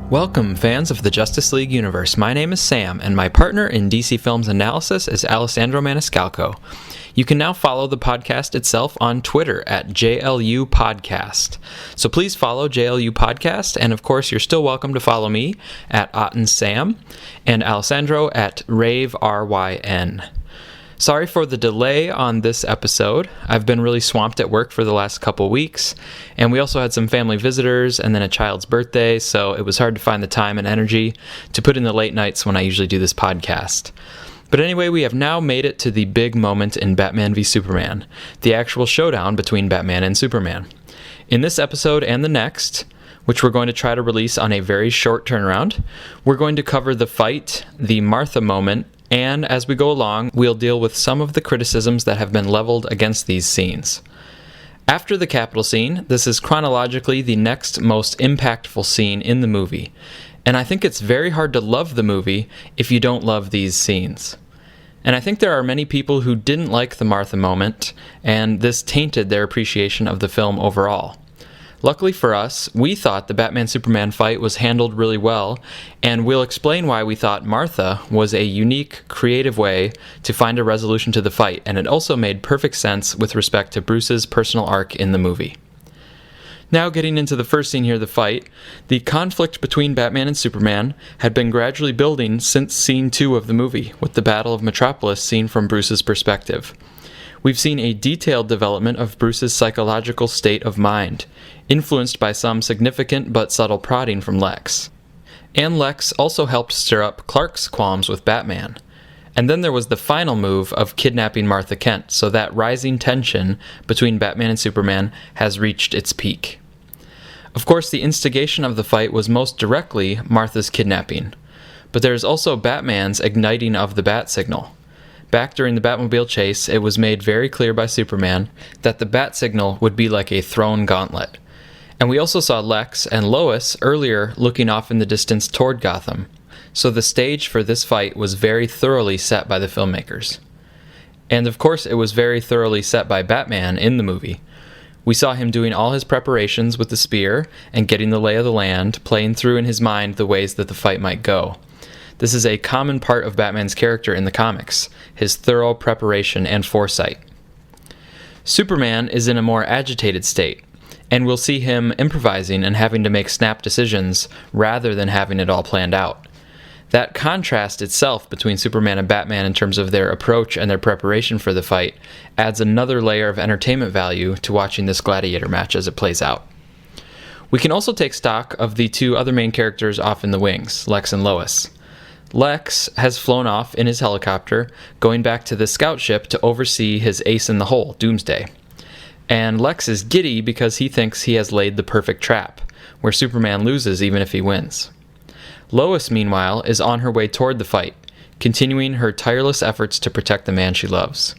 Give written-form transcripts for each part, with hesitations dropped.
Welcome, fans of the Justice League universe. My name is Sam, and my partner in DC Films analysis is Alessandro Maniscalco. You can now follow the podcast itself on Twitter at JLU Podcast. So please follow JLU Podcast, and of course, you're still welcome to follow me at OttenSam and Alessandro at RaveRYN. Sorry for the delay on this episode. I've been really swamped at work for the last couple weeks, and we also had some family visitors and then a child's birthday, so it was hard to find the time and energy to put in the late nights when I usually do this podcast. But anyway, we have now made it to the big moment in Batman v Superman, the actual showdown between Batman and Superman. In this episode and the next, which we're going to try to release on a very short turnaround, we're going to cover the fight, the Martha moment, and as we go along, we'll deal with some of the criticisms that have been leveled against these scenes. After the Capitol scene, this is chronologically the next most impactful scene in the movie, and I think it's very hard to love the movie if you don't love these scenes. And I think there are many people who didn't like the Martha moment, and this tainted their appreciation of the film overall. Luckily for us, we thought the Batman-Superman fight was handled really well, and we'll explain why we thought Martha was a unique, creative way to find a resolution to the fight, and it also made perfect sense with respect to Bruce's personal arc in the movie. Now getting into the first scene here, the fight, the conflict between Batman and Superman had been gradually building since scene 2 of the movie, with the Battle of Metropolis seen from Bruce's perspective. We've seen a detailed development of Bruce's psychological state of mind, influenced by some significant but subtle prodding from Lex. And Lex also helped stir up Clark's qualms with Batman. And then there was the final move of kidnapping Martha Kent, so that rising tension between Batman and Superman has reached its peak. Of course, the instigation of the fight was most directly Martha's kidnapping, but there is also Batman's igniting of the bat signal. Back during the Batmobile chase, it was made very clear by Superman that the bat signal would be like a thrown gauntlet. And we also saw Lex and Lois earlier looking off in the distance toward Gotham, so the stage for this fight was very thoroughly set by the filmmakers. And of course, it was very thoroughly set by Batman in the movie. We saw him doing all his preparations with the spear and getting the lay of the land, playing through in his mind the ways that the fight might go. This is a common part of Batman's character in the comics, his thorough preparation and foresight. Superman is in a more agitated state, and we'll see him improvising and having to make snap decisions rather than having it all planned out. That contrast itself between Superman and Batman in terms of their approach and their preparation for the fight adds another layer of entertainment value to watching this Gladiator match as it plays out. We can also take stock of the two other main characters off in the wings, Lex and Lois. Lex has flown off in his helicopter, going back to the scout ship to oversee his ace in the hole, Doomsday. And Lex is giddy because he thinks he has laid the perfect trap, where Superman loses even if he wins. Lois, meanwhile, is on her way toward the fight, continuing her tireless efforts to protect the man she loves.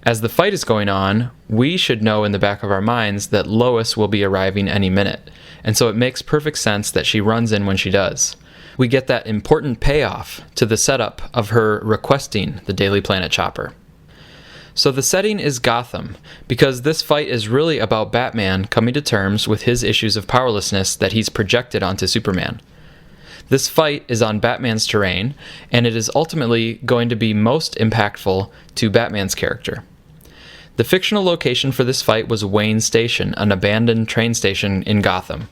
As the fight is going on, we should know in the back of our minds that Lois will be arriving any minute, and so it makes perfect sense that she runs in when she does. We get that important payoff to the setup of her requesting the Daily Planet chopper. So the setting is Gotham, because this fight is really about Batman coming to terms with his issues of powerlessness that he's projected onto Superman. This fight is on Batman's terrain, and it is ultimately going to be most impactful to Batman's character. The fictional location for this fight was Wayne Station, an abandoned train station in Gotham.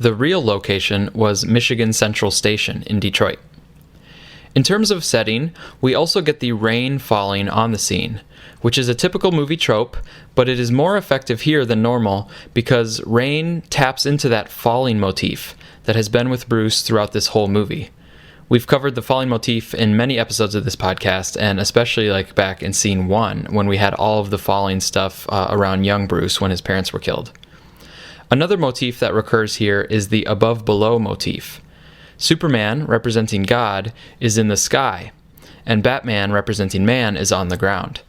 The real location was Michigan Central Station in Detroit. In terms of setting, we also get the rain falling on the scene, which is a typical movie trope, but it is more effective here than normal because rain taps into that falling motif that has been with Bruce throughout this whole movie. We've covered the falling motif in many episodes of this podcast, and especially like back in scene 1 when we had all of the falling stuff around young Bruce when his parents were killed. Another motif that recurs here is the above-below motif. Superman, representing God, is in the sky, and Batman, representing man, is on the ground.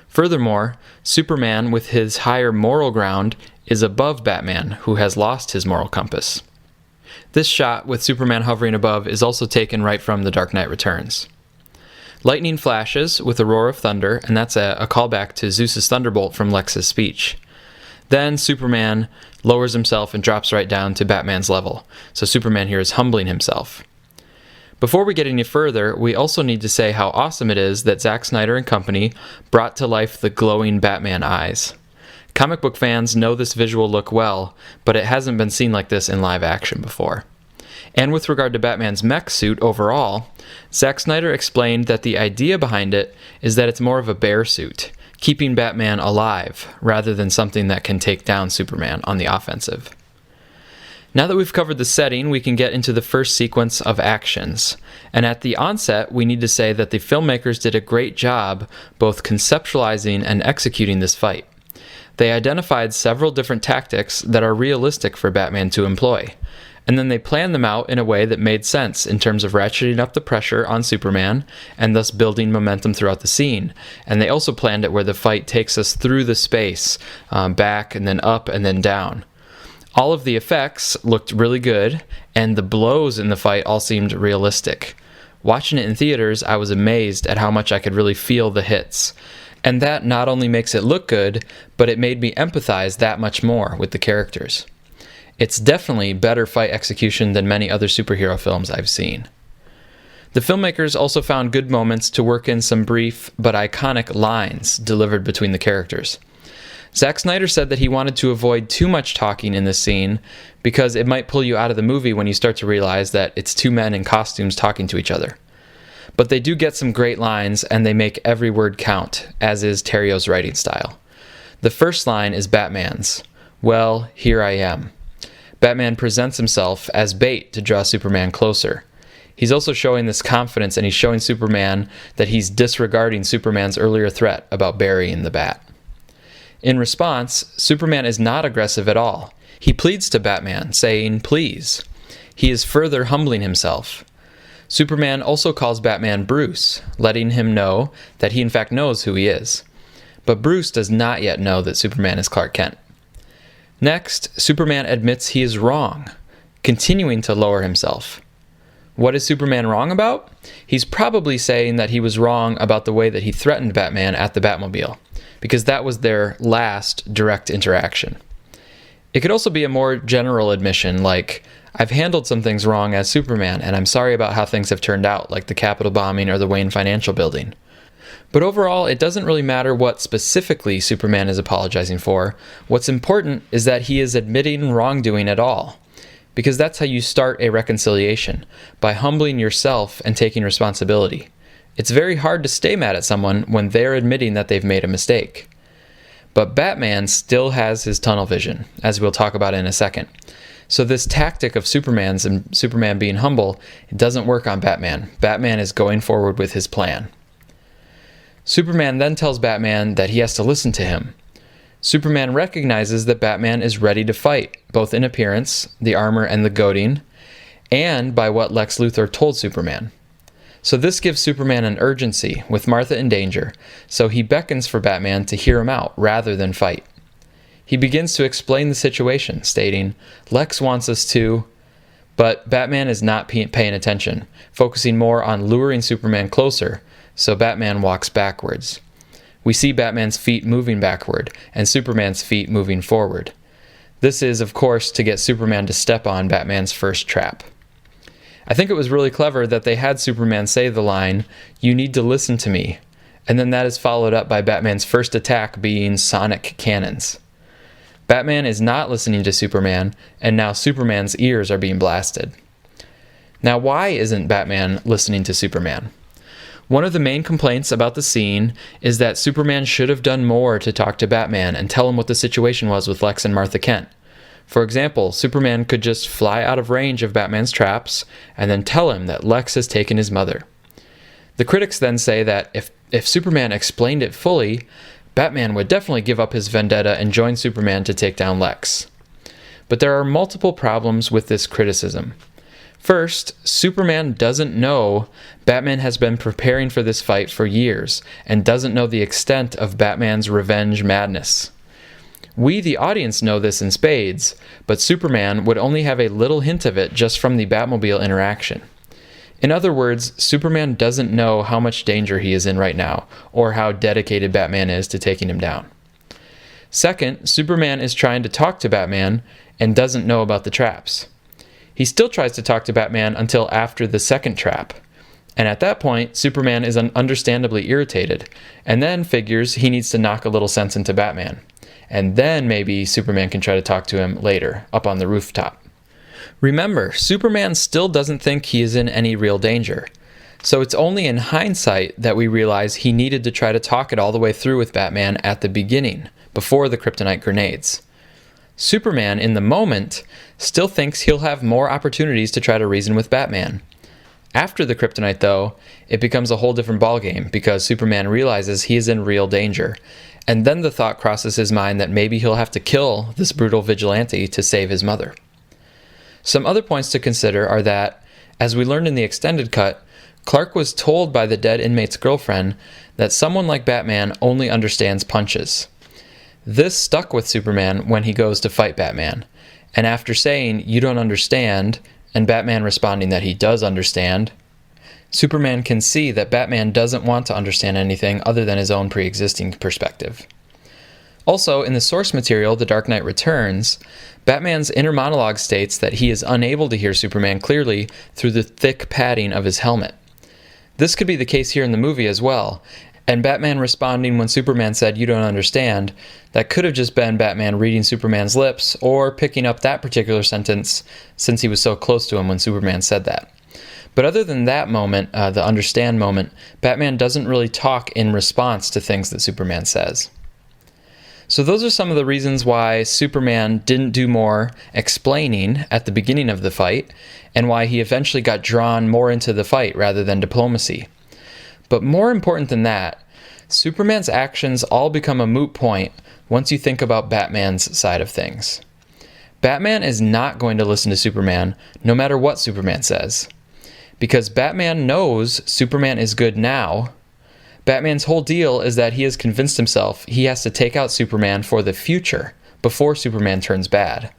Furthermore, Superman, with his higher moral ground, is above Batman, who has lost his moral compass. This shot, with Superman hovering above, is also taken right from The Dark Knight Returns. Lightning flashes with a roar of thunder, and that's a callback to Zeus's thunderbolt from Lex's speech. Then Superman lowers himself and drops right down to Batman's level. So Superman here is humbling himself. Before we get any further, we also need to say how awesome it is that Zack Snyder and company brought to life the glowing Batman eyes. Comic book fans know this visual look well, but it hasn't been seen like this in live action before. And with regard to Batman's mech suit overall, Zack Snyder explained that the idea behind it is that it's more of a bear suit, keeping Batman alive, rather than something that can take down Superman on the offensive. Now that we've covered the setting, we can get into the first sequence of actions. And at the onset, we need to say that the filmmakers did a great job both conceptualizing and executing this fight. They identified several different tactics that are realistic for Batman to employ, and then they planned them out in a way that made sense in terms of ratcheting up the pressure on Superman and thus building momentum throughout the scene. And they also planned it where the fight takes us through the space, back and then up and then down. All of the effects looked really good, and the blows in the fight all seemed realistic. Watching it in theaters, I was amazed at how much I could really feel the hits. And that not only makes it look good, but it made me empathize that much more with the characters. It's definitely better fight execution than many other superhero films I've seen. The filmmakers also found good moments to work in some brief but iconic lines delivered between the characters. Zack Snyder said that he wanted to avoid too much talking in this scene because it might pull you out of the movie when you start to realize that it's two men in costumes talking to each other. But they do get some great lines, and they make every word count, as is Terrio's writing style. The first line is Batman's, "Well, here I am." Batman presents himself as bait to draw Superman closer. He's also showing this confidence, and he's showing Superman that he's disregarding Superman's earlier threat about burying the bat. In response, Superman is not aggressive at all. He pleads to Batman, saying, "Please." He is further humbling himself. Superman also calls Batman Bruce, letting him know that he in fact knows who he is. But Bruce does not yet know that Superman is Clark Kent. Next, Superman admits he is wrong, continuing to lower himself. What is Superman wrong about? He's probably saying that he was wrong about the way that he threatened Batman at the Batmobile, because that was their last direct interaction. It could also be a more general admission, like, "I've handled some things wrong as Superman, and I'm sorry about how things have turned out, like the Capitol bombing or the Wayne Financial building." But overall, it doesn't really matter what specifically Superman is apologizing for. What's important is that he is admitting wrongdoing at all, because that's how you start a reconciliation, by humbling yourself and taking responsibility. It's very hard to stay mad at someone when they're admitting that they've made a mistake. But Batman still has his tunnel vision, as we'll talk about in a second. So this tactic of Superman's and Superman being humble, it doesn't work on Batman. Batman is going forward with his plan. Superman then tells Batman that he has to listen to him. Superman recognizes that Batman is ready to fight, both in appearance, the armor and the goading, and by what Lex Luthor told Superman. So this gives Superman an urgency, with Martha in danger, so he beckons for Batman to hear him out rather than fight. He begins to explain the situation, stating, "Lex wants us to..." But Batman is not paying attention, focusing more on luring Superman closer, so Batman walks backwards. We see Batman's feet moving backward, and Superman's feet moving forward. This is, of course, to get Superman to step on Batman's first trap. I think it was really clever that they had Superman say the line, "You need to listen to me," and then that is followed up by Batman's first attack being sonic cannons. Batman is not listening to Superman, and now Superman's ears are being blasted. Now, why isn't Batman listening to Superman? One of the main complaints about the scene is that Superman should have done more to talk to Batman and tell him what the situation was with Lex and Martha Kent. For example, Superman could just fly out of range of Batman's traps and then tell him that Lex has taken his mother. The critics then say that if Superman explained it fully, Batman would definitely give up his vendetta and join Superman to take down Lex. But there are multiple problems with this criticism. First, Superman doesn't know Batman has been preparing for this fight for years and doesn't know the extent of Batman's revenge madness. We, the audience, know this in spades, but Superman would only have a little hint of it just from the Batmobile interaction. In other words, Superman doesn't know how much danger he is in right now, or how dedicated Batman is to taking him down. Second, Superman is trying to talk to Batman and doesn't know about the traps. He still tries to talk to Batman until after the second trap. And at that point, Superman is understandably irritated, and then figures he needs to knock a little sense into Batman. And then maybe Superman can try to talk to him later, up on the rooftop. Remember, Superman still doesn't think he is in any real danger. So it's only in hindsight that we realize he needed to try to talk it all the way through with Batman at the beginning, before the Kryptonite grenades. Superman, in the moment, still thinks he'll have more opportunities to try to reason with Batman. After the Kryptonite, though, it becomes a whole different ballgame because Superman realizes he is in real danger, and then the thought crosses his mind that maybe he'll have to kill this brutal vigilante to save his mother. Some other points to consider are that, as we learned in the extended cut, Clark was told by the dead inmate's girlfriend that someone like Batman only understands punches. This stuck with Superman when he goes to fight Batman, and after saying, "You don't understand," and Batman responding that he does understand, Superman can see that Batman doesn't want to understand anything other than his own pre-existing perspective. Also, in the source material, The Dark Knight Returns, Batman's inner monologue states that he is unable to hear Superman clearly through the thick padding of his helmet. This could be the case here in the movie as well, and Batman responding when Superman said, "You don't understand," that could have just been Batman reading Superman's lips or picking up that particular sentence since he was so close to him when Superman said that. But other than that moment, the understand moment, Batman doesn't really talk in response to things that Superman says. So those are some of the reasons why Superman didn't do more explaining at the beginning of the fight, and why he eventually got drawn more into the fight rather than diplomacy. But more important than that, Superman's actions all become a moot point once you think about Batman's side of things. Batman is not going to listen to Superman no matter what Superman says. Because Batman knows Superman is good now, Batman's whole deal is that he has convinced himself he has to take out Superman for the future, before Superman turns bad.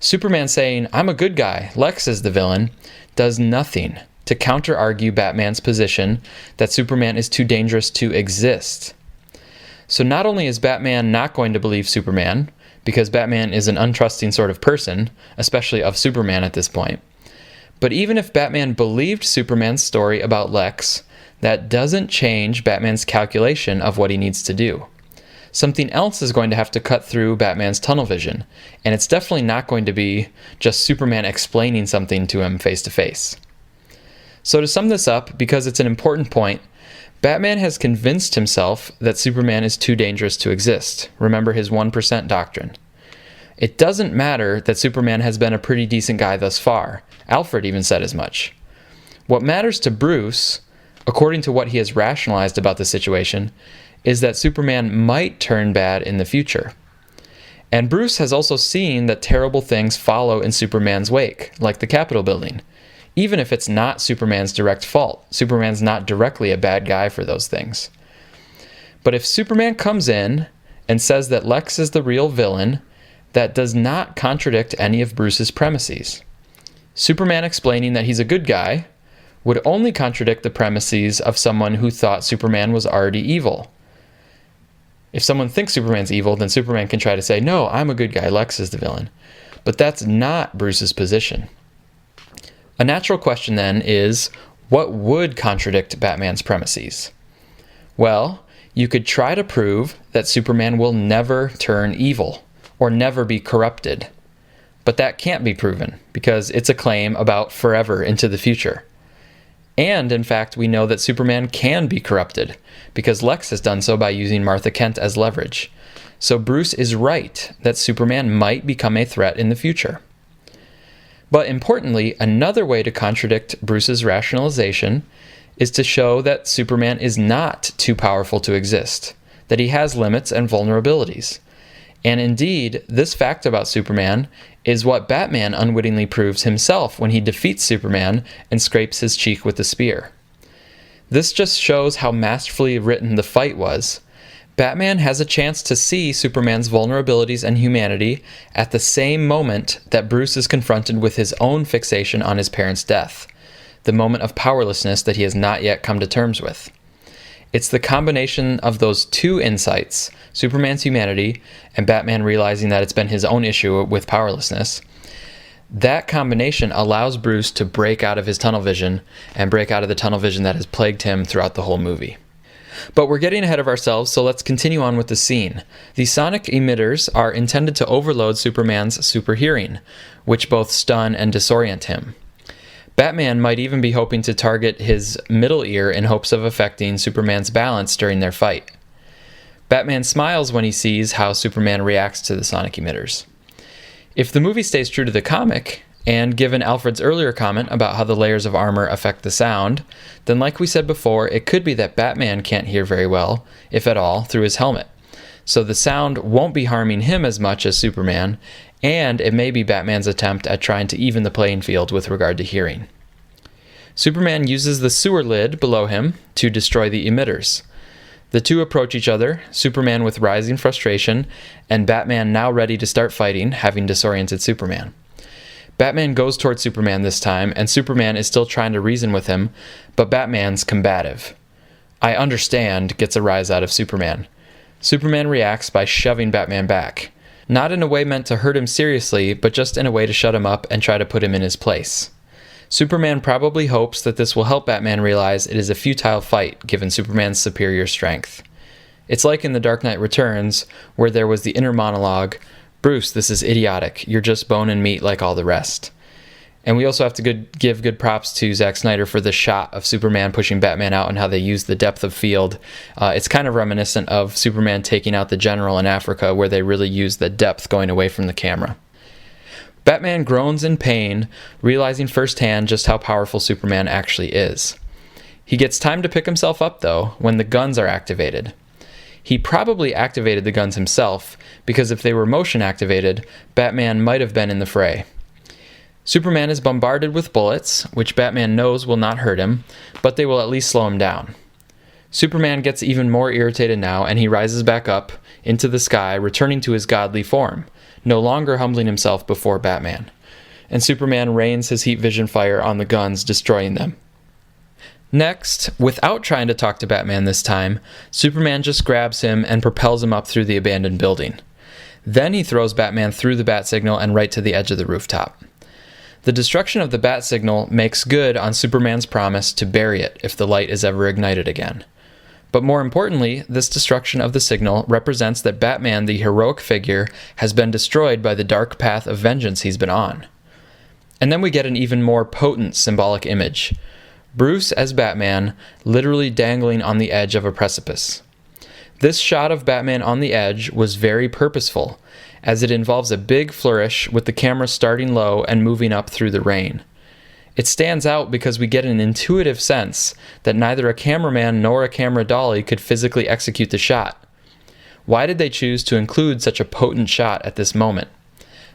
Superman saying, "I'm a good guy, Lex is the villain," does nothing to counter-argue Batman's position that Superman is too dangerous to exist. So not only is Batman not going to believe Superman, because Batman is an untrusting sort of person, especially of Superman at this point, but even if Batman believed Superman's story about Lex, that doesn't change Batman's calculation of what he needs to do. Something else is going to have to cut through Batman's tunnel vision, and it's definitely not going to be just Superman explaining something to him face to face. So to sum this up, because it's an important point, Batman has convinced himself that Superman is too dangerous to exist. Remember his 1% doctrine. It doesn't matter that Superman has been a pretty decent guy thus far. Alfred even said as much. What matters to Bruce, according to what he has rationalized about the situation, is that Superman might turn bad in the future. And Bruce has also seen that terrible things follow in Superman's wake, like the Capitol building. Even if it's not Superman's direct fault, Superman's not directly a bad guy for those things. But if Superman comes in and says that Lex is the real villain, that does not contradict any of Bruce's premises. Superman explaining that he's a good guy would only contradict the premises of someone who thought Superman was already evil. If someone thinks Superman's evil, then Superman can try to say, "No, I'm a good guy, Lex is the villain." But that's not Bruce's position. A natural question then is, what would contradict Batman's premises? Well, you could try to prove that Superman will never turn evil, or never be corrupted. But that can't be proven, because it's a claim about forever into the future. And, in fact, we know that Superman can be corrupted, because Lex has done so by using Martha Kent as leverage. So Bruce is right that Superman might become a threat in the future. But importantly, another way to contradict Bruce's rationalization is to show that Superman is not too powerful to exist, that he has limits and vulnerabilities. And indeed, this fact about Superman is what Batman unwittingly proves himself when he defeats Superman and scrapes his cheek with the spear. This just shows how masterfully written the fight was. Batman has a chance to see Superman's vulnerabilities and humanity at the same moment that Bruce is confronted with his own fixation on his parents' death, the moment of powerlessness that he has not yet come to terms with. It's the combination of those two insights, Superman's humanity and Batman realizing that it's been his own issue with powerlessness. That combination allows Bruce to break out of his tunnel vision and break out of the tunnel vision that has plagued him throughout the whole movie. But we're getting ahead of ourselves, so let's continue on with the scene. The sonic emitters are intended to overload Superman's super hearing, which both stun and disorient him. Batman might even be hoping to target his middle ear in hopes of affecting Superman's balance during their fight. Batman smiles when he sees how Superman reacts to the sonic emitters. If the movie stays true to the comic, and given Alfred's earlier comment about how the layers of armor affect the sound, then like we said before, it could be that Batman can't hear very well, if at all, through his helmet. So the sound won't be harming him as much as Superman, and it may be Batman's attempt at trying to even the playing field with regard to hearing. Superman uses the sewer lid below him to destroy the emitters. The two approach each other, Superman with rising frustration, and Batman now ready to start fighting, having disoriented Superman. Batman goes towards Superman this time, and Superman is still trying to reason with him, but Batman's combative. "I understand," gets a rise out of Superman. Superman reacts by shoving Batman back. Not in a way meant to hurt him seriously, but just in a way to shut him up and try to put him in his place. Superman probably hopes that this will help Batman realize it is a futile fight, given Superman's superior strength. It's like in The Dark Knight Returns, where there was the inner monologue, "Bruce, this is idiotic. You're just bone and meat like all the rest." And we also have to give good props to Zack Snyder for the shot of Superman pushing Batman out and how they use the depth of field. It's kind of reminiscent of Superman taking out the general in Africa, where they really use the depth going away from the camera. Batman groans in pain, realizing firsthand just how powerful Superman actually is. He gets time to pick himself up, though, when the guns are activated. He probably activated the guns himself, because if they were motion activated, Batman might have been in the fray. Superman is bombarded with bullets, which Batman knows will not hurt him, but they will at least slow him down. Superman gets even more irritated now, and he rises back up into the sky, returning to his godly form, no longer humbling himself before Batman. And Superman rains his heat vision fire on the guns, destroying them. Next, without trying to talk to Batman this time, Superman just grabs him and propels him up through the abandoned building. Then he throws Batman through the bat signal and right to the edge of the rooftop. The destruction of the bat signal makes good on Superman's promise to bury it if the light is ever ignited again. But more importantly, this destruction of the signal represents that Batman, the heroic figure, has been destroyed by the dark path of vengeance he's been on. And then we get an even more potent symbolic image. Bruce as Batman, literally dangling on the edge of a precipice. This shot of Batman on the edge was very purposeful, as it involves a big flourish with the camera starting low and moving up through the rain. It stands out because we get an intuitive sense that neither a cameraman nor a camera dolly could physically execute the shot. Why did they choose to include such a potent shot at this moment?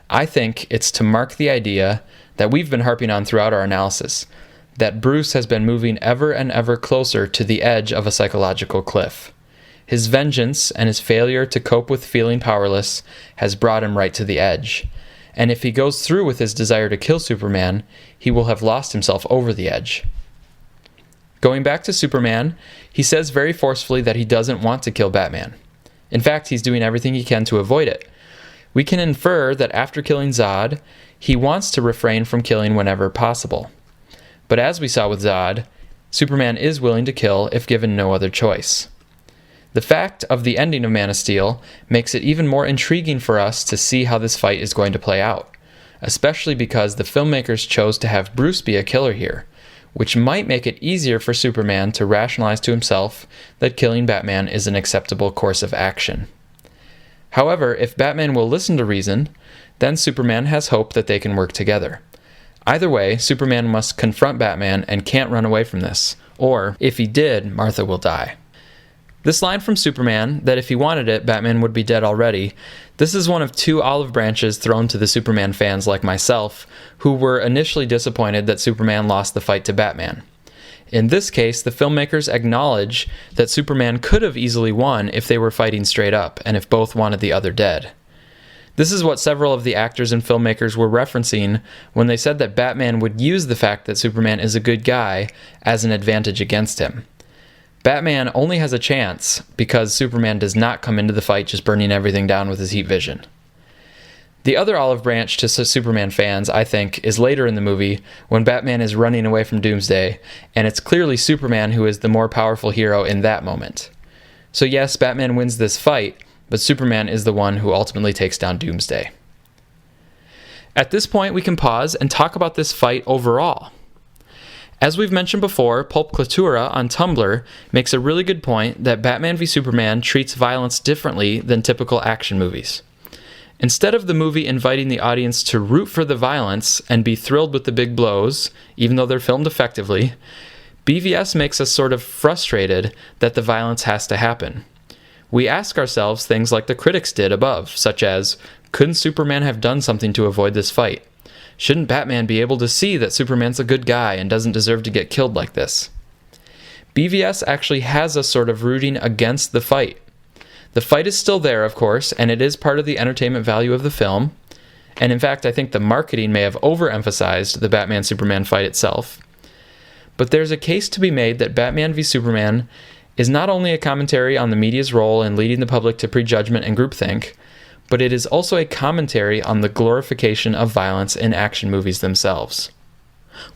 I think it's to mark the idea that we've been harping on throughout our analysis, that Bruce has been moving ever and ever closer to the edge of a psychological cliff. His vengeance and his failure to cope with feeling powerless has brought him right to the edge. And if he goes through with his desire to kill Superman, he will have lost himself over the edge. Going back to Superman, he says very forcefully that he doesn't want to kill Batman. In fact, he's doing everything he can to avoid it. We can infer that after killing Zod, he wants to refrain from killing whenever possible. But as we saw with Zod, Superman is willing to kill if given no other choice. The fact of the ending of Man of Steel makes it even more intriguing for us to see how this fight is going to play out, especially because the filmmakers chose to have Bruce be a killer here, which might make it easier for Superman to rationalize to himself that killing Batman is an acceptable course of action. However, if Batman will listen to reason, then Superman has hope that they can work together. Either way, Superman must confront Batman and can't run away from this, or, if he did, Martha will die. This line from Superman, that if he wanted it, Batman would be dead already, this is one of two olive branches thrown to the Superman fans like myself, who were initially disappointed that Superman lost the fight to Batman. In this case, the filmmakers acknowledge that Superman could have easily won if they were fighting straight up, and if both wanted the other dead. This is what several of the actors and filmmakers were referencing when they said that Batman would use the fact that Superman is a good guy as an advantage against him. Batman only has a chance because Superman does not come into the fight just burning everything down with his heat vision. The other olive branch to Superman fans, I think, is later in the movie when Batman is running away from Doomsday, and it's clearly Superman who is the more powerful hero in that moment. So yes, Batman wins this fight, but Superman is the one who ultimately takes down Doomsday. At this point, we can pause and talk about this fight overall. As we've mentioned before, Pulpklatura on Tumblr makes a really good point that Batman v Superman treats violence differently than typical action movies. Instead of the movie inviting the audience to root for the violence and be thrilled with the big blows, even though they're filmed effectively, BVS makes us sort of frustrated that the violence has to happen. We ask ourselves things like the critics did above, such as, couldn't Superman have done something to avoid this fight? Shouldn't Batman be able to see that Superman's a good guy and doesn't deserve to get killed like this? BVS actually has us sort of rooting against the fight. The fight is still there, of course, and it is part of the entertainment value of the film. And in fact, I think the marketing may have overemphasized the Batman-Superman fight itself. But there's a case to be made that Batman v Superman is not only a commentary on the media's role in leading the public to prejudgment and groupthink, but it is also a commentary on the glorification of violence in action movies themselves.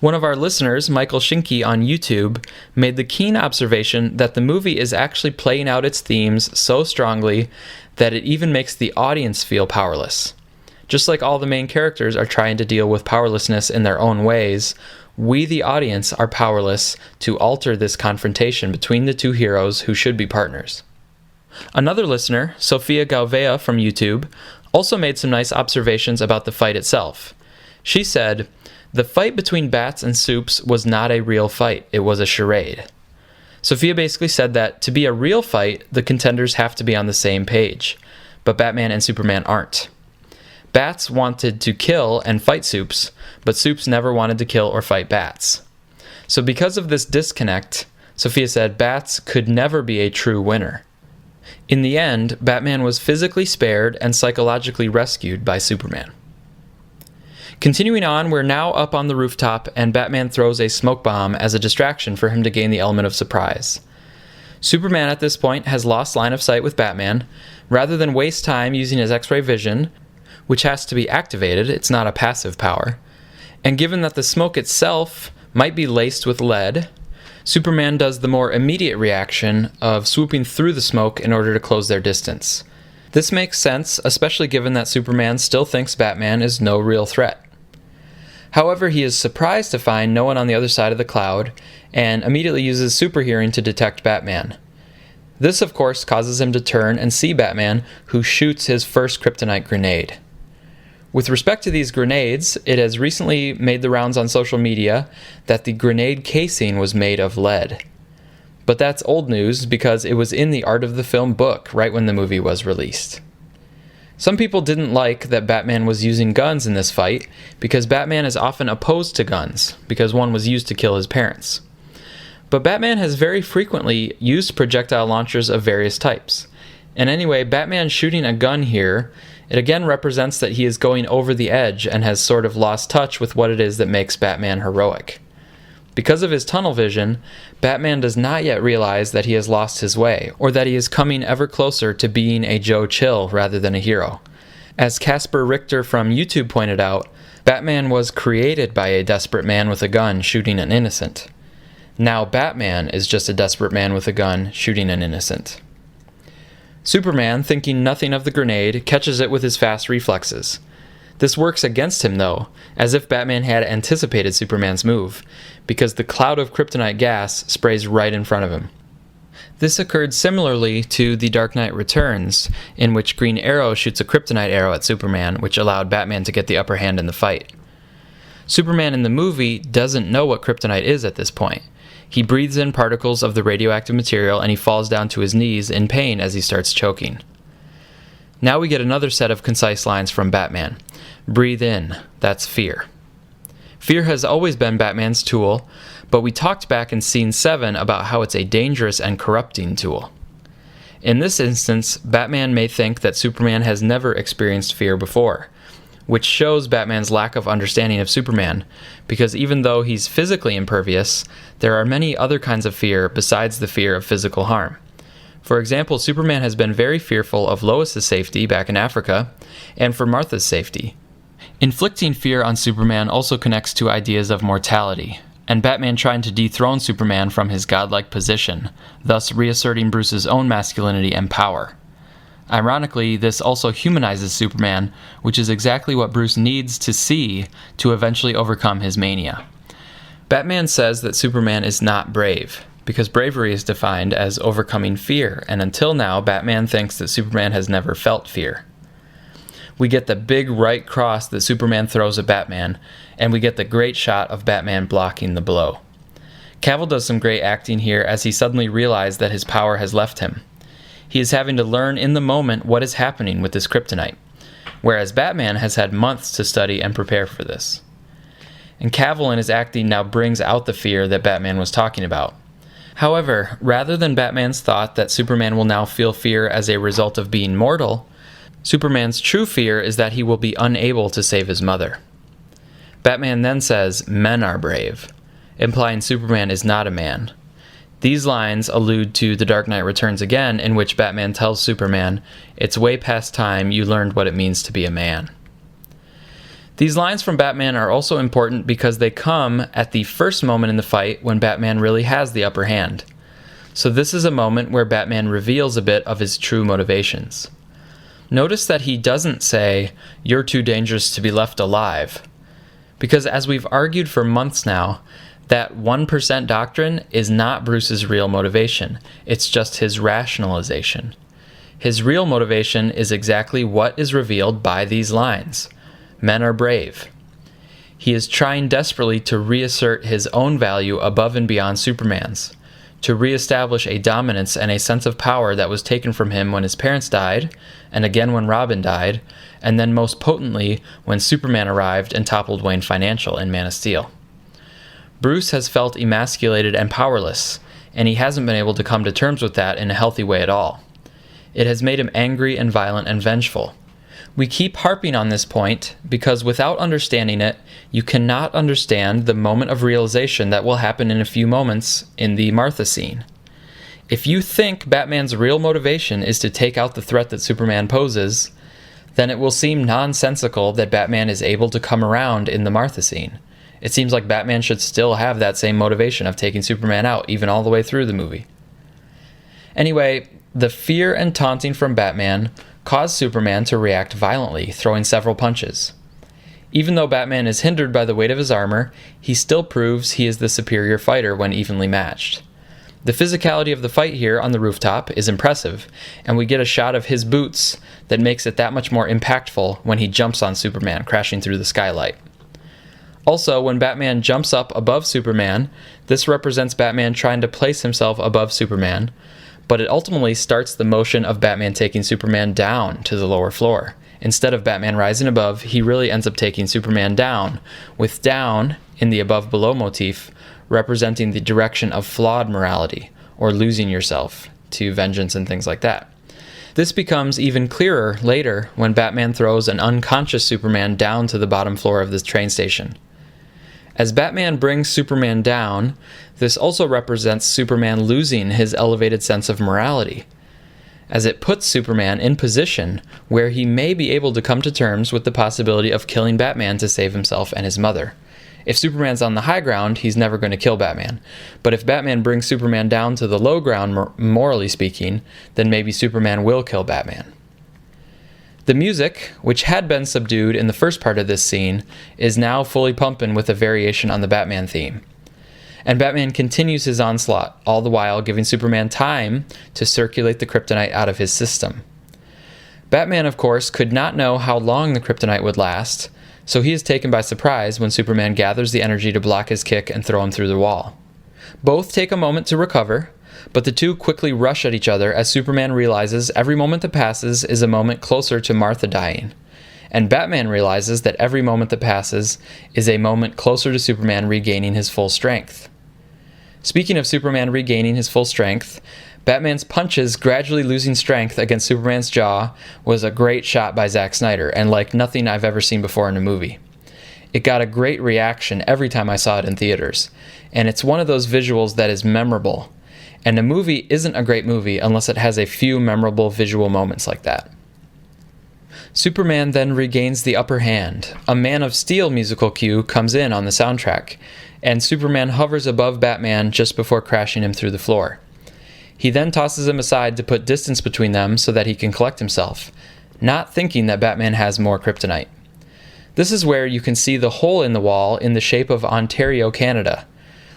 One of our listeners, Michael Schinke on YouTube, made the keen observation that the movie is actually playing out its themes so strongly that it even makes the audience feel powerless. Just like all the main characters are trying to deal with powerlessness in their own ways, we, the audience, are powerless to alter this confrontation between the two heroes who should be partners. Another listener, Sofia from YouTube, also made some nice observations about the fight itself. She said, "The fight between Bats and Supes was not a real fight, it was a charade." Sofia basically said that to be a real fight, the contenders have to be on the same page, but Batman and Superman aren't. Bats wanted to kill and fight Supes, but Supes never wanted to kill or fight Bats. So because of this disconnect, Sofia said Bats could never be a true winner. In the end, Batman was physically spared and psychologically rescued by Superman. Continuing on, we're now up on the rooftop, and Batman throws a smoke bomb as a distraction for him to gain the element of surprise. Superman at this point has lost line of sight with Batman. Rather than waste time using his X-ray vision, which has to be activated, it's not a passive power, and given that the smoke itself might be laced with lead, Superman does the more immediate reaction of swooping through the smoke in order to close their distance. This makes sense, especially given that Superman still thinks Batman is no real threat. However, he is surprised to find no one on the other side of the cloud, and immediately uses super hearing to detect Batman. This, of course, causes him to turn and see Batman, who shoots his first Kryptonite grenade. With respect to these grenades, it has recently made the rounds on social media that the grenade casing was made of lead. But that's old news because it was in the Art of the Film book right when the movie was released. Some people didn't like that Batman was using guns in this fight because Batman is often opposed to guns because one was used to kill his parents. But Batman has very frequently used projectile launchers of various types. And anyway, Batman shooting a gun here, it again represents that he is going over the edge and has sort of lost touch with what it is that makes Batman heroic. Because of his tunnel vision, Batman does not yet realize that he has lost his way, or that he is coming ever closer to being a Joe Chill rather than a hero. As Casper Richter from YouTube pointed out, Batman was created by a desperate man with a gun shooting an innocent. Now Batman is just a desperate man with a gun shooting an innocent. Superman, thinking nothing of the grenade, catches it with his fast reflexes. This works against him, though, as if Batman had anticipated Superman's move, because the cloud of kryptonite gas sprays right in front of him. This occurred similarly to The Dark Knight Returns, in which Green Arrow shoots a kryptonite arrow at Superman, which allowed Batman to get the upper hand in the fight. Superman in the movie doesn't know what kryptonite is at this point. He breathes in particles of the radioactive material and he falls down to his knees in pain as he starts choking. Now we get another set of concise lines from Batman. Breathe in, that's fear. Fear has always been Batman's tool, but we talked back in Scene 7 about how it's a dangerous and corrupting tool. In this instance, Batman may think that Superman has never experienced fear before. which shows Batman's lack of understanding of Superman, because even though he's physically impervious, there are many other kinds of fear besides the fear of physical harm. For example, Superman has been very fearful of Lois's safety back in Africa, and for Martha's safety. Inflicting fear on Superman also connects to ideas of mortality, and Batman trying to dethrone Superman from his godlike position, thus reasserting Bruce's own masculinity and power. Ironically, this also humanizes Superman, which is exactly what Bruce needs to see to eventually overcome his mania. Batman says that Superman is not brave, because bravery is defined as overcoming fear, and until now, Batman thinks that Superman has never felt fear. We get the big right cross that Superman throws at Batman, and we get the great shot of Batman blocking the blow. Cavill does some great acting here as he suddenly realizes that his power has left him. He is having to learn in the moment what is happening with this kryptonite, whereas Batman has had months to study and prepare for this. And Cavill in his acting now brings out the fear that Batman was talking about. However, rather than Batman's thought that Superman will now feel fear as a result of being mortal, Superman's true fear is that he will be unable to save his mother. Batman then says, "Men are brave," implying Superman is not a man. These lines allude to The Dark Knight Returns again, in which Batman tells Superman, "It's way past time you learned what it means to be a man." These lines from Batman are also important because they come at the first moment in the fight when Batman really has the upper hand. So this is a moment where Batman reveals a bit of his true motivations. Notice that he doesn't say, "You're too dangerous to be left alive," because as we've argued for months now, that 1% doctrine is not Bruce's real motivation. It's just his rationalization. His real motivation is exactly what is revealed by these lines. Men are brave. He is trying desperately to reassert his own value above and beyond Superman's, to reestablish a dominance and a sense of power that was taken from him when his parents died, and again when Robin died, and then most potently when Superman arrived and toppled Wayne Financial in Man of Steel. Bruce has felt emasculated and powerless, and he hasn't been able to come to terms with that in a healthy way at all. It has made him angry and violent and vengeful. We keep harping on this point because without understanding it, you cannot understand the moment of realization that will happen in a few moments in the Martha scene. If you think Batman's real motivation is to take out the threat that Superman poses, then it will seem nonsensical that Batman is able to come around in the Martha scene. It seems like Batman should still have that same motivation of taking Superman out, even all the way through the movie. Anyway, the fear and taunting from Batman caused Superman to react violently, throwing several punches. Even though Batman is hindered by the weight of his armor, he still proves he is the superior fighter when evenly matched. The physicality of the fight here on the rooftop is impressive, and we get a shot of his boots that makes it that much more impactful when he jumps on Superman, crashing through the skylight. Also, when Batman jumps up above Superman, this represents Batman trying to place himself above Superman, but it ultimately starts the motion of Batman taking Superman down to the lower floor. Instead of Batman rising above, he really ends up taking Superman down, with down in the above-below motif representing the direction of flawed morality, or losing yourself to vengeance and things like that. This becomes even clearer later when Batman throws an unconscious Superman down to the bottom floor of the train station. As Batman brings Superman down, this also represents Superman losing his elevated sense of morality, as it puts Superman in position where he may be able to come to terms with the possibility of killing Batman to save himself and his mother. If Superman's on the high ground, he's never going to kill Batman. But if Batman brings Superman down to the low ground, morally speaking, then maybe Superman will kill Batman. The music, which had been subdued in the first part of this scene, is now fully pumping with a variation on the Batman theme. And Batman continues his onslaught, all the while giving Superman time to circulate the kryptonite out of his system. Batman, of course, could not know how long the kryptonite would last, so he is taken by surprise when Superman gathers the energy to block his kick and throw him through the wall. Both take a moment to recover, but the two quickly rush at each other as Superman realizes every moment that passes is a moment closer to Martha dying, and Batman realizes that every moment that passes is a moment closer to Superman regaining his full strength. Speaking of Superman regaining his full strength, Batman's punches gradually losing strength against Superman's jaw was a great shot by Zack Snyder, and like nothing I've ever seen before in a movie. It got a great reaction every time I saw it in theaters, and it's one of those visuals that is memorable. And a movie isn't a great movie unless it has a few memorable visual moments like that. Superman then regains the upper hand. A Man of Steel musical cue comes in on the soundtrack, and Superman hovers above Batman just before crashing him through the floor. He then tosses him aside to put distance between them so that he can collect himself, not thinking that Batman has more kryptonite. This is where you can see the hole in the wall in the shape of Ontario, Canada,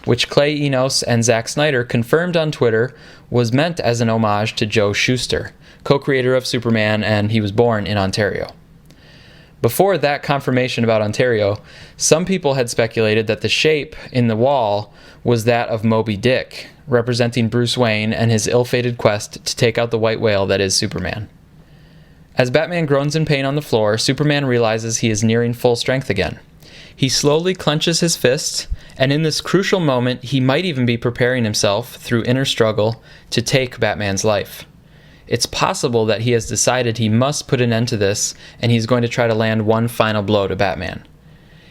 which Clay Enos and Zack Snyder confirmed on Twitter was meant as an homage to Joe Shuster, co-creator of Superman, and he was born in Ontario. Before that confirmation about Ontario, some people had speculated that the shape in the wall was that of Moby Dick, representing Bruce Wayne and his ill-fated quest to take out the white whale that is Superman. As Batman groans in pain on the floor, Superman realizes he is nearing full strength again. He slowly clenches his fist, and in this crucial moment, he might even be preparing himself, through inner struggle, to take Batman's life. It's possible that he has decided he must put an end to this, and he's going to try to land one final blow to Batman.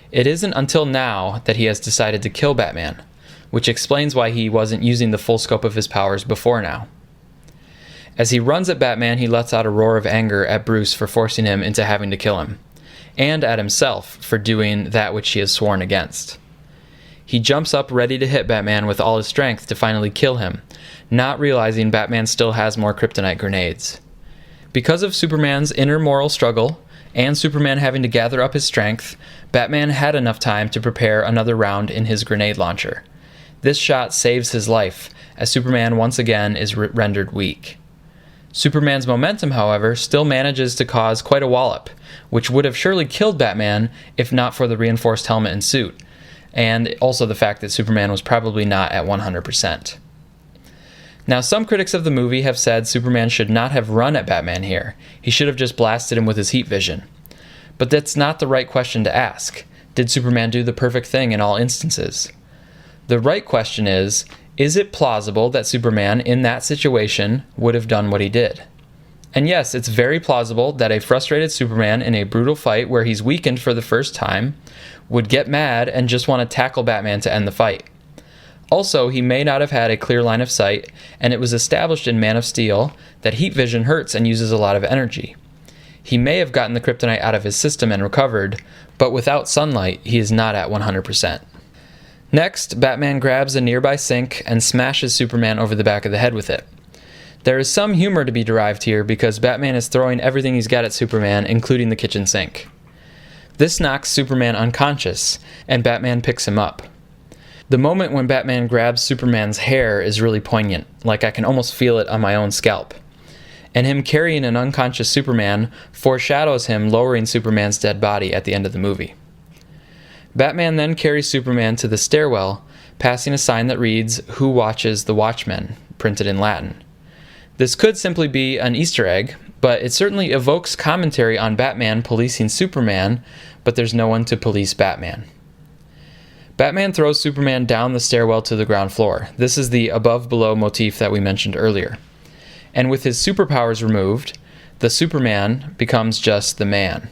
It isn't until now that he has decided to kill Batman, which explains why he wasn't using the full scope of his powers before now. As he runs at Batman, he lets out a roar of anger at Bruce for forcing him into having to kill him, and at himself for doing that which he has sworn against. He jumps up ready to hit Batman with all his strength to finally kill him, not realizing Batman still has more kryptonite grenades. Because of Superman's inner moral struggle, and Superman having to gather up his strength, Batman had enough time to prepare another round in his grenade launcher. This shot saves his life, as Superman once again is rendered weak. Superman's momentum, however, still manages to cause quite a wallop, which would have surely killed Batman if not for the reinforced helmet and suit, and also the fact that Superman was probably not at 100%. Now, some critics of the movie have said Superman should not have run at Batman here. He should have just blasted him with his heat vision. But that's not the right question to ask. Did Superman do the perfect thing in all instances? The right question is it plausible that Superman in that situation would have done what he did? And yes, it's very plausible that a frustrated Superman in a brutal fight where he's weakened for the first time would get mad and just want to tackle Batman to end the fight. Also, he may not have had a clear line of sight, and it was established in Man of Steel that heat vision hurts and uses a lot of energy. He may have gotten the kryptonite out of his system and recovered, but without sunlight, he is not at 100%. Next, Batman grabs a nearby sink and smashes Superman over the back of the head with it. There is some humor to be derived here because Batman is throwing everything he's got at Superman, including the kitchen sink. This knocks Superman unconscious, and Batman picks him up. The moment when Batman grabs Superman's hair is really poignant, like I can almost feel it on my own scalp. And him carrying an unconscious Superman foreshadows him lowering Superman's dead body at the end of the movie. Batman then carries Superman to the stairwell, passing a sign that reads, "Who watches the Watchmen?" printed in Latin. This could simply be an Easter egg, but it certainly evokes commentary on Batman policing Superman, but there's no one to police Batman. Batman throws Superman down the stairwell to the ground floor. This is the above-below motif that we mentioned earlier. And with his superpowers removed, the Superman becomes just the man.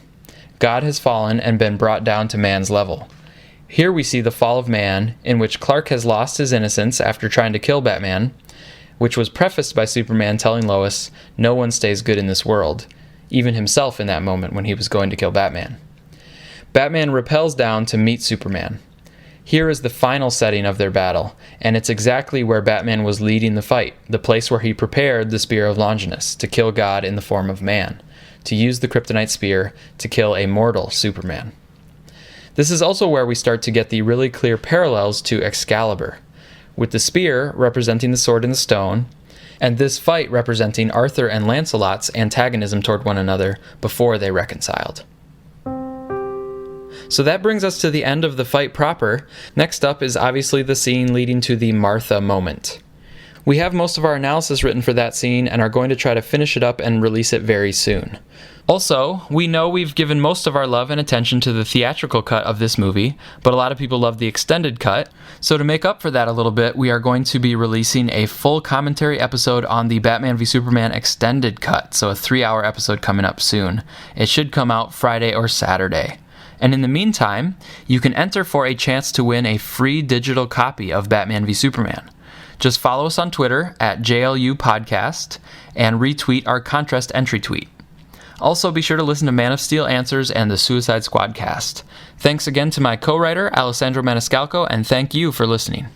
God has fallen and been brought down to man's level. Here we see the fall of man, in which Clark has lost his innocence after trying to kill Batman, which was prefaced by Superman telling Lois, "No one stays good in this world," even himself in that moment when he was going to kill Batman. Batman rappels down to meet Superman. Here is the final setting of their battle, and it's exactly where Batman was leading the fight, the place where he prepared the Spear of Longinus to kill God in the form of man, to use the Kryptonite spear to kill a mortal Superman. This is also where we start to get the really clear parallels to Excalibur, with the spear representing the sword in the stone, and this fight representing Arthur and Lancelot's antagonism toward one another before they reconciled. So that brings us to the end of the fight proper. Next up is obviously the scene leading to the Martha moment. We have most of our analysis written for that scene and are going to try to finish it up and release it very soon. Also, we know we've given most of our love and attention to the theatrical cut of this movie, but a lot of people love the extended cut. So to make up for that a little bit, we are going to be releasing a full commentary episode on the Batman v Superman extended cut, so a 3-hour episode coming up soon. It should come out Friday or Saturday. And in the meantime, you can enter for a chance to win a free digital copy of Batman v Superman. Just follow us on Twitter at JLU Podcast and retweet our contest entry tweet. Also, be sure to listen to Man of Steel Answers and the Suicide Squad cast. Thanks again to my co-writer, Alessandro Maniscalco, and thank you for listening.